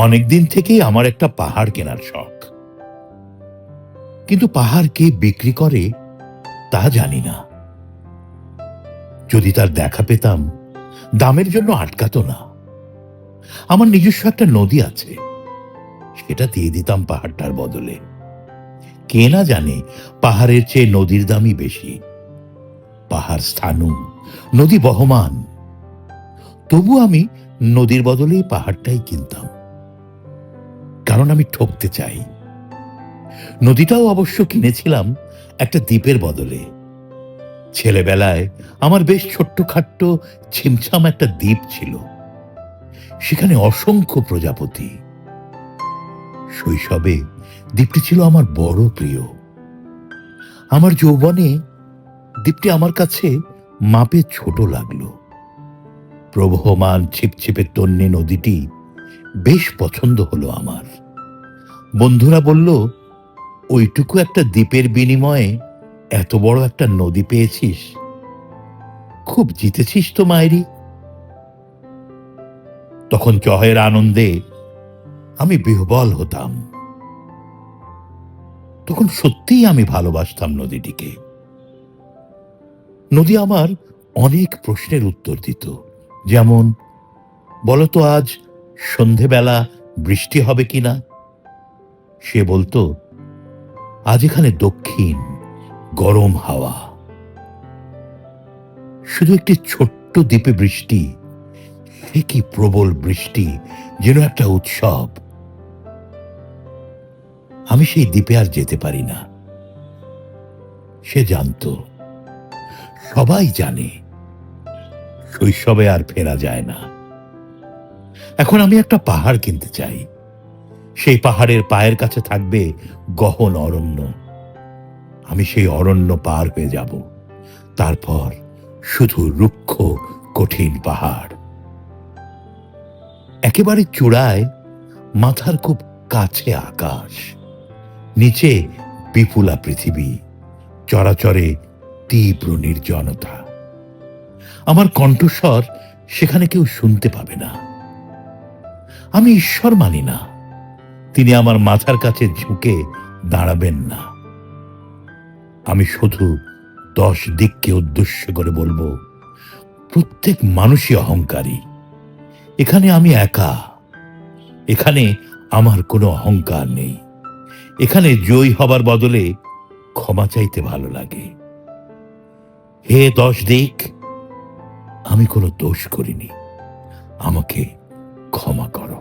অনেকদিন থেকেই আমার একটা পাহাড় কেনার শখ, কিন্তু পাহাড় কে বিক্রি করে তা জানি না। যদি তার দেখা পেতাম, দামের জন্য আটকাতো না। আমার নিজস্ব একটা নদী আছে, সেটা দিয়ে দিতাম পাহাড়টার বদলে। কে না জানে পাহাড়ের চেয়ে নদীর দামই বেশি। পাহাড় স্থানু, নদী বহমান। তবু আমি নদীর বদলে পাহাড়টাই কিনতাম, কারণ আমি ঠকতে চাই। নদীটাও অবশ্য কিনেছিলাম একটা দ্বীপের বদলে। ছেলেবেলায় আমার বেশ ছোট্টখাট্ট ছিমছাম একটা দ্বীপ ছিল, সেখানে অসংখ্য প্রজাপতি। শৈশবে দ্বীপটি ছিল আমার বড় প্রিয়। আমার যৌবনে দ্বীপটি আমার কাছে মাপে ছোট লাগলো। প্রবহমান ছিপছিপে তন্নি নদীটি বেশ পছন্দ হলো আমার। বন্ধুরা বলল, ওইটুকু একটা দ্বীপের বিনিময়ে এত বড় একটা নদী পেয়েছিস, খুব জিতেছিস তো মায়েরি। তখন জয়ের আনন্দে আমি বিহ্বল হতাম। তখন সত্যিই আমি ভালোবাসতাম নদীটিকে। নদী আমার অনেক প্রশ্নের উত্তর দিত, যেমন, বলতো আজ সন্ধেবেলা বৃষ্টি হবে কিনা। সে বলতো, আজ এখানে দক্ষিণ গরম হাওয়া। শুধু একটি ছোট্ট দ্বীপে বৃষ্টি, সে কি প্রবল বৃষ্টি, যেন একটা উৎসব। আমি সেই দ্বীপে আর যেতে পারি না। সে জানতো, সবাই জানে, শৈশবে আর ফেরা যায় না। এখন আমি একটা পাহাড় কিনতে চাই। সেই পাহাড়ের পায়ের কাছে থাকবে গহন অরণ্য। আমি সেই অরণ্য পার হয়ে যাব, তারপর শুধু রুক্ষ কঠিন পাহাড়। একেবারে চূড়ায় মাথার খুব কাছে আকাশ, নিচে বিপুলা পৃথিবী, চরাচরে তীব্র নির্জনতা। আমার কণ্ঠস্বর সেখানে কেউ শুনতে পাবে না। আমি ঈশ্বর মানি না, তিনি আমার মাথার কাছে ঝুঁকে দাঁড়াবেন না। আমি শুধু 10 দিককে উদ্দেশ্য করে বলবো, প্রত্যেক মানুষই অহংকারী। এখানে আমি একা। এখানে আমার কোনো অহংকার নেই। এখানে জয়ী হবার বদলে ক্ষমা চাইতে ভালো লাগে। হে 10 দিক, আমি কোনো দোষ করিনি, আমাকে ক্ষমা করো।